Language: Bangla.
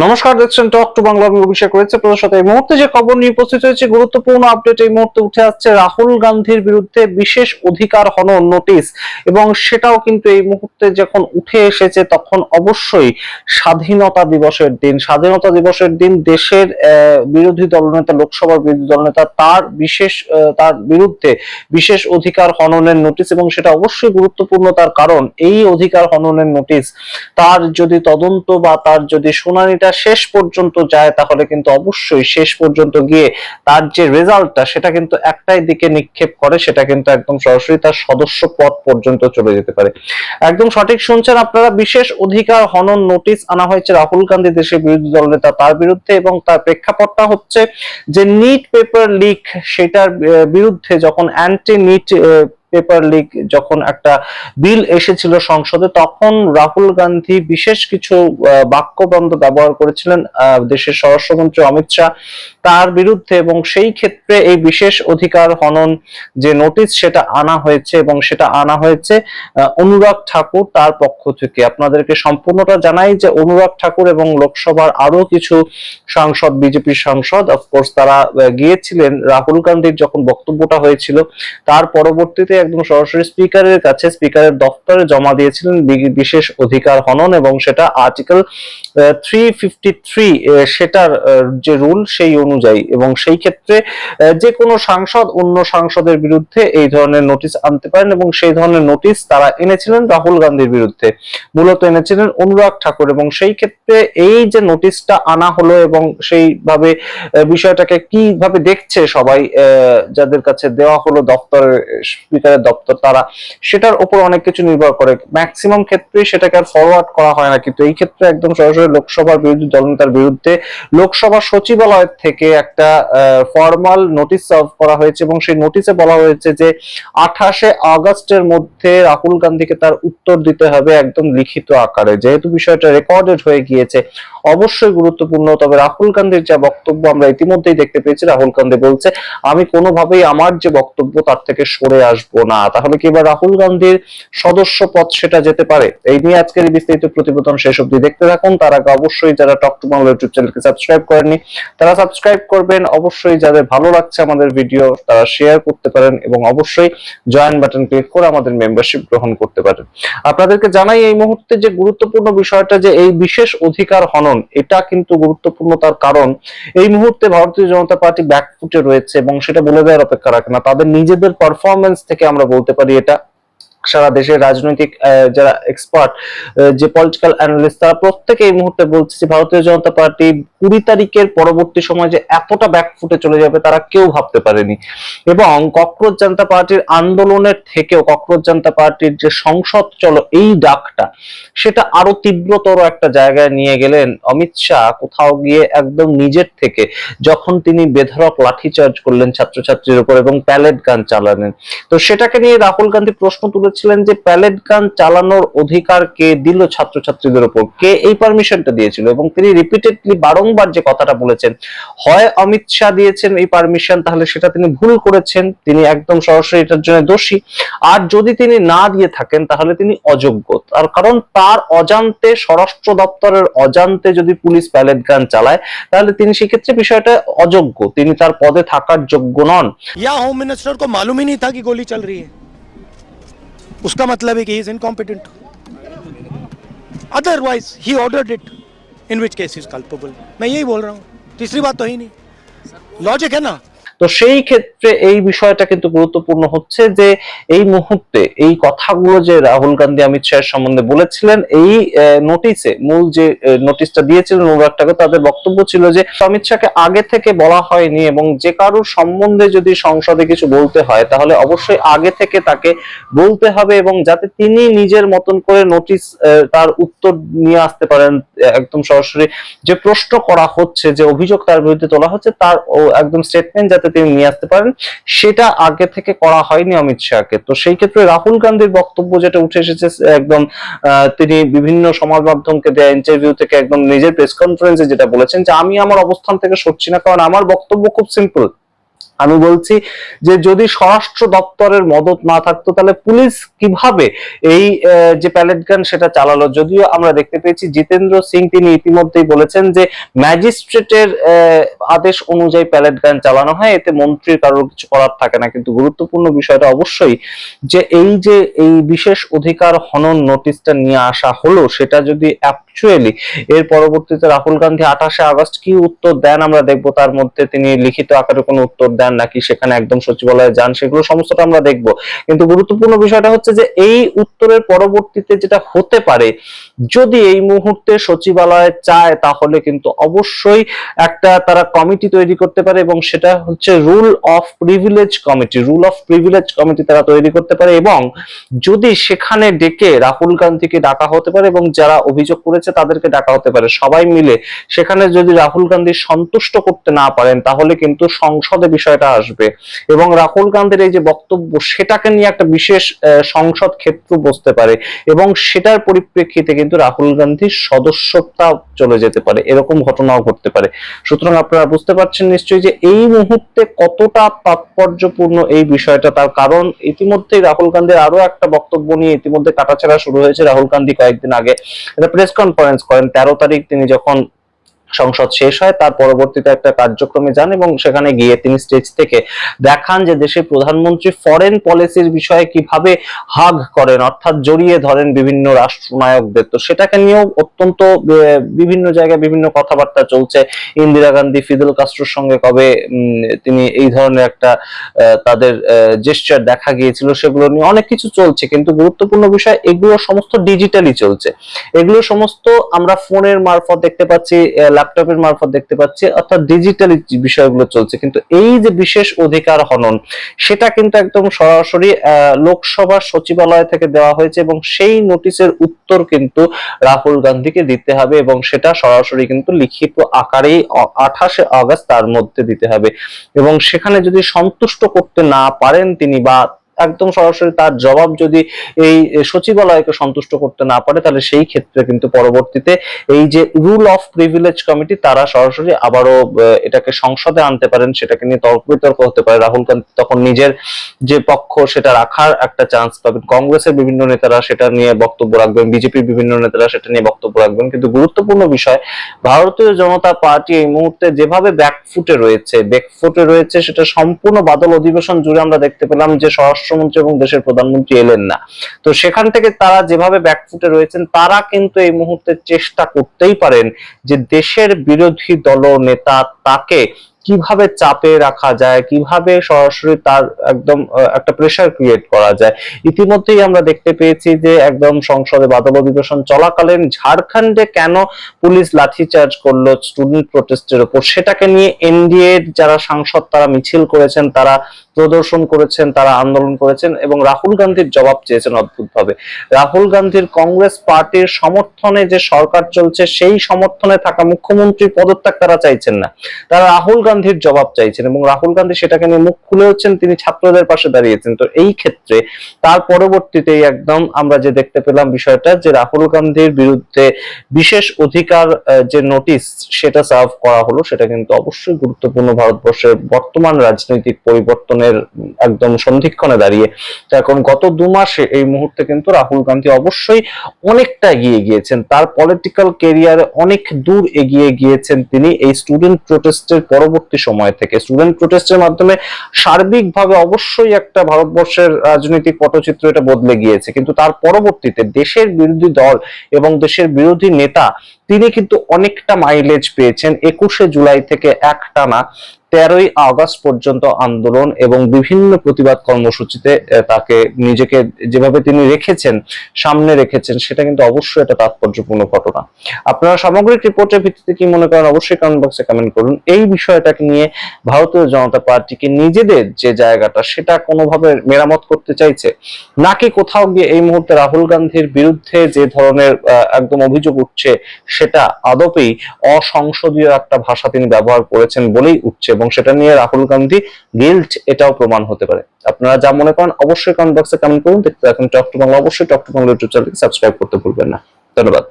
নমস্কার, দেখছেন টক টু বাংলা। আমি অভিষেক রয়েছে আপনাদের সাথে। এই মুহূর্তে যে খবর নিয়ে উপস্থিত হয়েছে, গুরুত্বপূর্ণ আপডেট এই মুহূর্তে উঠে আসছে রাহুল গান্ধীর বিরুদ্ধে বিশেষ অধিকার হনন নোটিশ, এবং সেটাও কিন্তু এই মুহূর্তে যখন উঠে এসেছে তখন অবশ্যই স্বাধীনতা দিবসের দিন। স্বাধীনতা দিবসের দিন দেশের বিরোধী দলনেতা, লোকসভার বিরোধী দলনেতা, তার বিরুদ্ধে বিশেষ অধিকার হননের নোটিশ, এবং সেটা অবশ্যই গুরুত্বপূর্ণ। তার কারণ এই অধিকার হননের নোটিশ তার যদি তদন্ত বা তার যদি শুনানিটা শেষ পর্যন্ত যায়, তাহলে কিন্তু অবশ্যই শেষ পর্যন্ত গিয়ে তার যে রেজাল্টটা সেটা কিন্তু একটাই দিকে নিক্ষেপ করে, সেটা কিন্তু একদম সরাসরি তার সদস্য পদ পর্যন্ত চলে যেতে পারে। একদম সঠিক শুনছেন আপনারা, বিশেষ অধিকার হনন নোটিশ আনা হয়েছে রাহুল গান্ধী, দেশের বিরোধী দলনেতা, তার বিরুদ্ধে। এবং তার প্রেক্ষাপটটা হচ্ছে যে নিট পেপার লিক, সেটার বিরুদ্ধে যখন অ্যান্টি নিট পেপার লিক যখন একটা বিল এসেছিল সংসদে, তখন রাহুল গান্ধী বিশেষ কিছু বাক্যবন্ধ ব্যবহার করেছিলেন দেশের স্বরাষ্ট্রমন্ত্রী অমিত শাহ তার বিরুদ্ধে, এবং সেই ক্ষেত্রে এই বিশেষ অধিকার হনন যে নোটিশ সেটা আনা হয়েছে, এবং সেটা আনা হয়েছে অনুরাগ ঠাকুর তার পক্ষ থেকে। আপনাদেরকে সম্পূর্ণটা জানাই যে অনুরাগ ঠাকুর এবং লোকসভার আরো কিছু সাংসদ, বিজেপির সাংসদ, অফকোর্স তারা গিয়েছিলেন রাহুল গান্ধীর যখন বক্তব্যটা হয়েছিল তার পরবর্তীতে একদম সরাসরি স্পিকারের কাছে, স্পিকারের দপ্তরে জমা দিয়েছিলেন বিশেষ অধিকার হনন, এবং সেটা আর্টিকেল 353 সেটার যে রুল সেই অনুযায়ী। এবং সেই ক্ষেত্রে যে কোনো সাংসদ অন্য সাংসদের বিরুদ্ধে এই ধরনের নোটিশ আনতে পারেন, এবং সেই ধরনের নোটিশ তারা এনেছিলেন রাহুল গান্ধীর বিরুদ্ধে, মূলত এনেছিলেন অনুরাগ ঠাকুর। এবং সেই ক্ষেত্রে এই যে নোটিশটা আনা হলো, এবং সেইভাবে বিষয়টাকে কিভাবে দেখছে সবাই, যাদের কাছে দেওয়া হলো দপ্তরের, স্পিকারের দপ্তর, তারা সেটার উপর অনেক কিছু নির্ভর করে। ম্যাক্সিমাম ক্ষেত্রে সেটাকে আর ফরওয়ার্ড করা হয় না, কিন্তু এই ক্ষেত্রে একদম সরাসরি লোকসভার বিরোধী দলনেতার বিরুদ্ধে লোকসভা সচিবালয় থেকে একটা ফর্মাল নোটিশ সার্ভ করা হয়েছে, এবং সেই নোটিশে বলা হয়েছে যে 28শে আগস্টের মধ্যে রাহুল গান্ধীকে তার উত্তর দিতে হবে একদম লিখিত আকারে। যেহেতু বিষয়টা রেকর্ডেড হয়ে গিয়েছে, অবশ্যই গুরুত্বপূর্ণ। তবে রাহুল গান্ধীর যা বক্তব্য আমরা ইতিমধ্যেই দেখতে পেয়েছি, রাহুল গান্ধী বলছে আমি কোনোভাবেই আমার যে বক্তব্য তার থেকে সরে আসবো না। তাহলে কি এবার রাহুল গান্ধীর সদস্য পদ সেটা যেতে পারে? এই নিয়ে আজকের এই বিস্তারিত প্রতিবেদন শেষ অবধি দেখতে থাকুন। তার আগে অবশ্যই যারা টক টু বাংলা ইউটিউব চ্যানেলকে সাবস্ক্রাইব করেননি তারা সাবস্ক্রাইব করবেন। অবশ্যই যাদের ভালো লাগছে আমাদের ভিডিও তারা শেয়ার করতে পারেন, এবং অবশ্যই জয়েন বাটন ক্লিক করে আমাদের মেম্বারশিপ গ্রহণ করতে পারেন। আপনাদেরকে জানাই এই মুহূর্তে যে গুরুত্বপূর্ণ বিষয়টা, যে এই বিশেষ অধিকার হনন এটা কিন্তু গুরুত্বপূর্ণ। তার কারণ এই মুহূর্তে ভারতীয় জনতা পার্টি ব্যাকফুটে রয়েছে, এবং সেটা বলে দেওয়ার অপেক্ষা রাখে না। তাদের নিজেদের পারফরমেন্স থেকে আমরা বলতে পারি এটা। সারা দেশের রাজনৈতিক যারা এক্সপার্ট, যে পলিটিক্যাল অ্যানালিস্ট, তারা প্রত্যেকে এই মুহূর্তে বলছে যে ভারতীয় জনতা পার্টি 20 তারিখের পরবর্তী সময় যে এতটা ব্যাকফুটে চলে যাবে তারা কেউ ভাবতে পারেনি। এবং ককরোচ জনতা পার্টির আন্দোলনের থেকেও ককরোচ জনতা পার্টির যে সংসদ চলো এই ডাকটা, সেটা আরো তীব্রতর একটা জায়গায় নিয়ে গেলেন অমিত শাহ কোথাও গিয়ে একদম নিজের থেকে, যখন তিনি বেধড়ক লাঠিচার্জ করলেন ছাত্রছাত্রীর উপর এবং প্যালেট গান চালালেন। তো সেটাকে নিয়ে রাহুল গান্ধী প্রশ্ন তুলেছিলেন যে প্যালেট গান চালানোর অধিকার কে দিল ছাত্রছাত্রীদের উপর, কে এই পারমিশনটা দিয়েছিল? এবং তিনি রিপিটেডলি বারংবার যে কথাটা বলেছেন, হয় অমিত শাহ দিয়েছেন এই পারমিশন, তাহলে সেটা তিনি ভুল করেছেন, তিনি একদম সরাসরি এটার জন্য দোষী। আর যদি তিনি না দিয়ে থাকেন তাহলে তিনি অযোগ্য। তার কারণ তার অজান্তে, স্বরাষ্ট্র দপ্তরের অজান্তে যদি পুলিশ প্যালেট গান চালায় তাহলে তিনি সেক্ষেত্রে বিষয়টা অযোগ্য, তিনি তার পদে থাকার যোগ্য নন। या होम मिनिस्टर को मालूम ही नहीं था कि गोली चल रही है, उसका मतलब है कि he is incompetent, otherwise he ordered it, in which case is culpable. मैं यही बोल रहा हूँ, तीसरी बात तो ही नहीं, लॉजिक है ना। তো সেই ক্ষেত্রে এই বিষয়টা কিন্তু গুরুত্বপূর্ণ হচ্ছে যে এই মুহূর্তে এই কথাগুলো যে রাহুল গান্ধী অমিত শাহের সম্বন্ধে বলেছিলেন, এই নোটিশে, মূল যে নোটিশটা দিয়েছিলেন অনুরাগ ঠাকুর, তাদের বক্তব্য ছিল যে অমিত শাহকে আগে থেকে বলা হয়নি, এবং যে কারোর সম্বন্ধে যদি সংসদে কিছু বলতে হয় তাহলে অবশ্যই আগে থেকে তাকে বলতে হবে, এবং যাতে তিনি নিজের মতন করে নোটিশ তার উত্তর নিয়ে আসতে পারেন। একদম সরাসরি যে প্রশ্ন করা হচ্ছে, যে অভিযোগ তার বিরুদ্ধে তোলা হচ্ছে, তার একদম স্টেটমেন্ট যাতে তিনি নিয়ে আসতে পারেন, সেটা আগে থেকে করা হয়নি অমিত শাহকে। তো সেই ক্ষেত্রে রাহুল গান্ধীর বক্তব্য যেটা উঠে এসেছে, একদম তিনি বিভিন্ন সমাজ মাধ্যমকে দেয়া ইন্টারভিউ থেকে একদম নিজের প্রেস কনফারেন্সে যেটা বলেছেন যে আমি আমার অবস্থান থেকে সরছি না, কারণ আমার বক্তব্য খুব সিম্পল। আমি বলছি যে যদি স্বরাষ্ট্র দপ্তরের মদত না থাকতো তাহলে পুলিশ কিভাবে এই যে প্যালেট গান সেটা চালালো। যদিও আমরা দেখতে পেয়েছি জিতেন্দ্র সিং তিনি ইতিমধ্যেই বলেছেন যে ম্যাজিস্ট্রেটের আদেশ অনুযায়ী প্যালেট গান চালানো হয়, এতে মন্ত্রীর কারোর কিছু করার থাকে না। কিন্তু গুরুত্বপূর্ণ বিষয়টা অবশ্যই যে এই বিশেষ অধিকার হনন নোটিশটা নিয়ে আসা হলো, সেটা যদি অ্যাকচুয়ালি এর পরবর্তীতে রাহুল গান্ধী 28শে আগস্ট কি উত্তর দেন আমরা দেখবো। তার মধ্যে তিনি লিখিত আকারে কোনো উত্তর দেন নাকি সেখানে একদম সচিবালয়ে যান, সেগুলো সমস্তটা আমরা দেখবো। কিন্তু গুরুত্বপূর্ণ বিষয়টা হচ্ছে যে এই উত্তরের পরবর্তীতে যেটা হতে পারে, যদি এই মুহূর্তে সচিবালয় চায় তাহলে কিন্তু অবশ্যই একটা তারা কমিটি তৈরি করতে পারে, এবং সেটা হচ্ছে রুল অফ প্রিভিলেজ কমিটি তারা তৈরি করতে পারে। এবং যদি সেখানে ডেকে রাহুল গান্ধীকে ডাকা হতে পারে এবং যারা অভিযোগ করেছে তাদেরকে ডাকা হতে পারে, সবাই মিলে সেখানে যদি রাহুল গান্ধী সন্তুষ্ট করতে না পারেন তাহলে কিন্তু সংসদে বিষয়টা আসবে, এবং রাহুল গান্ধীর এই যে বক্তব্য সেটাকে নিয়ে একটা বিশেষ সংসদ ক্ষেত্র বসতে পারে, এবং সেটার পরিপ্রেক্ষিতে কিন্তু রাহুল গান্ধীর সদস্যতা চলে যেতে পারে, এরকম ঘটনাও ঘটতে পারে। সুতরাং আপনারা বুঝতে পারছেন নিশ্চয়ই যে এই মুহূর্তে কতটা তাৎপর্যপূর্ণ এই বিষয়টা। তার কারণ ইতিমধ্যেই রাহুল গান্ধীর আরো একটা বক্তব্য নিয়ে ইতিমধ্যে কাটাছেঁড়া শুরু হয়েছে। রাহুল গান্ধী কয়েকদিন আগে একটা প্রেস কনফারেন্স করেন, 13 তারিখ তিনি যখন সংসদ শেষ হয় তার পরবর্তীতে একটা কার্যক্রমে যান, এবং সেখানে গিয়ে তিনি স্টেজ থেকে দেখান যে দেশের প্রধানমন্ত্রী ফরেন পলিসির বিষয়ে কিভাবে হাগ করেন, অর্থাৎ জড়িয়ে ধরেন বিভিন্ন রাষ্ট্রনায়কদের। তো সেটাকে নিয়েও অত্যন্ত বিভিন্ন জায়গায় বিভিন্ন কথাবার্তা চলছে। ইন্দিরা গান্ধী ফিদেল কাস্ট্রোর সঙ্গে কবে তিনি এই ধরনের একটা তাদের জেস্চার দেখা গিয়েছিল, সেগুলো নিয়ে অনেক কিছু চলছে। কিন্তু গুরুত্বপূর্ণ বিষয়, এগুলো সমস্ত ডিজিটালি চলছে, এগুলো সমস্ত আমরা ফোনের মারফত দেখতে পাচ্ছি, ল্যাপটপের মারফত দেখতে পাচ্ছি, অর্থাৎ ডিজিটালি বিষয়গুলো চলছে। কিন্তু এই যে বিশেষ অধিকার হনন সেটা কিন্তু একদম সরাসরি লোকসভার সচিবালয় থেকে দেওয়া হয়েছে, এবং সেই নোটিশের উত্তর কিন্তু রাহুল গান্ধীকে দিতে হবে, এবং সেটা সরাসরি কিন্তু লিখিত আকারেই 28শে আগস্ট তার মধ্যে দিতে হবে। এবং সেখানে যদি সন্তুষ্ট করতে না পারেন তিনি, বা একদম সরাসরি তার জবাব যদি এই সচিবালয়কে সন্তুষ্ট করতে না পারে, তাহলে সেই ক্ষেত্রে কিন্তু পরবর্তীতে এই যে রুল অফ প্রিভিলেজ কমিটি তারা সরাসরি আবারও এটাকে সংসদে আনতে পারেন, সেটাকে নিয়ে তর্ক বিতর্ক হতে পারে। রাহুল গান্ধী তখন নিজের যে পক্ষ সেটা রাখার একটা চান্স পাবেন, কংগ্রেসের বিভিন্ন নেতারা সেটা নিয়ে বক্তব্য রাখবেন, বিজেপির বিভিন্ন নেতারা সেটা নিয়ে বক্তব্য রাখবেন। কিন্তু গুরুত্বপূর্ণ বিষয়, ভারতীয় জনতা পার্টি এই মুহূর্তে যেভাবে ব্যাকফুটে রয়েছে সেটা সম্পূর্ণ বাদল অধিবেশন জুড়ে আমরা দেখতে পেলাম যে স্বরাষ্ট্রমন্ত্রী এবং দেশের প্রধানমন্ত্রী এলেন না। তো সেখান থেকে তারা যেভাবে ব্যাকফুটে রয়েছেন, তারা কিন্তু এই মুহূর্তে চেষ্টা করতেই পারেন যে দেশের বিরোধী দল নেতা তাকে কিভাবে চাপে রাখা যায়, কিভাবে সরাসরি তার একদম একটা প্রেসার ক্রিয়েট করা যায়। ইতিমধ্যেই আমরা দেখতে পেয়েছি যে একদম সংসদে বাদল অধিবেশন চলাকালীন ঝাড়খণ্ডে কেন পুলিশ লাঠিচার্জ করলো স্টুডেন্ট প্রোটেস্টের উপর, সেটাকে নিয়ে এনডিএ যারা সাংসদ তারা মিছিল করেছেন, তারা প্রদর্শন করেছেন, তারা আন্দোলন করেছেন, এবং রাহুল গান্ধীর জবাব চেয়েছেন অদ্ভুতভাবে। রাহুল গান্ধীর কংগ্রেস পার্টির সমর্থনে যে সরকার চলছে সেই সমর্থনে থাকা মুখ্যমন্ত্রীর পদত্যাগ তারা চাইছেন না, তারা রাহুল গান্ধীর জবাব চাইছেন, এবং রাহুল গান্ধী সেটাকে নিয়ে মুখ খুলেছেন, তিনি ছাত্রদের পাশে দাঁড়িয়েছেন। তো এই ক্ষেত্রে তার পরবর্তীতেই একদম আমরা যে দেখতে পেলাম বিষয়টা যে রাহুল গান্ধীর বিরুদ্ধে বিশেষ অধিকার যে নোটিশ সেটা সার্ভ করা হলো, সেটা কিন্তু অবশ্যই গুরুত্বপূর্ণ ভারতবর্ষের বর্তমান রাজনৈতিক পরিবর্তনের একদম সন্ধিক্ষণে দাঁড়িয়ে। এখন গত 2 মাসে এই মুহূর্তে কিন্তু রাহুল গান্ধী অবশ্যই অনেকটা এগিয়ে গিয়েছেন, তার পলিটিক্যাল ক্যারিয়ারে অনেক দূর এগিয়ে গিয়েছেন তিনি এই স্টুডেন্ট প্রোটেস্টের পরবর্তী সময় থেকে। স্টুডেন্ট প্রোটেস্টের মাধ্যমে সার্বিকভাবে অবশ্যই একটা ভারতবর্ষের রাজনৈতিক পটচিত্র এটা বদলে গিয়েছে, কিন্তু তার পরবর্তীতে দেশের বিরোধী দল এবং দেশের বিরোধী নেতা তিনি কিন্তু অনেকটা মাইলেজ পেয়েছেন। 21শে জুলাই থেকে একটানা 13ই আগস্ট পর্যন্ত আন্দোলন এবং বিভিন্ন প্রতিবাদ কর্মসূচিতে তাকে নিজেকে যেভাবে তিনি সামনে রেখেছেন, সেটা কিন্তু অবশ্যই একটা তাৎপর্যপূর্ণ ঘটনা। আপনারা সামগ্রিক রিপোর্টের ভিত্তিতে কি মনে করেন অবশ্যই কমেন্ট বক্সে কমেন্ট করুন। এই বিষয়টাকে নিয়ে ভারতীয় জনতা পার্টিকে নিজেদের যে জায়গাটা সেটা কোনোভাবে মেরামত করতে চাইছে, নাকি কোথাও গিয়ে এই মুহূর্তে রাহুল গান্ধীর বিরুদ্ধে যে ধরনের একদম অভিযোগ উঠছে সেটা আদপেই অসংসদীয় একটা ভাষা তিনি ব্যবহার করেছেন বলেই উঠছে, এবং সেটা নিয়ে রাহুল গান্ধী গিল্ট এটাও প্রমাণ হতে পারে। আপনারা যা মনে করেন অবশ্যই কমেন্ট বক্সে কমেন্ট করুন। দেখতে থাকুন টক টু বাংলা, অবশ্যই টক টু বাংলা ইউটিউব চ্যানেলকে সাবস্ক্রাইব করতে ভুলবেন না। ধন্যবাদ।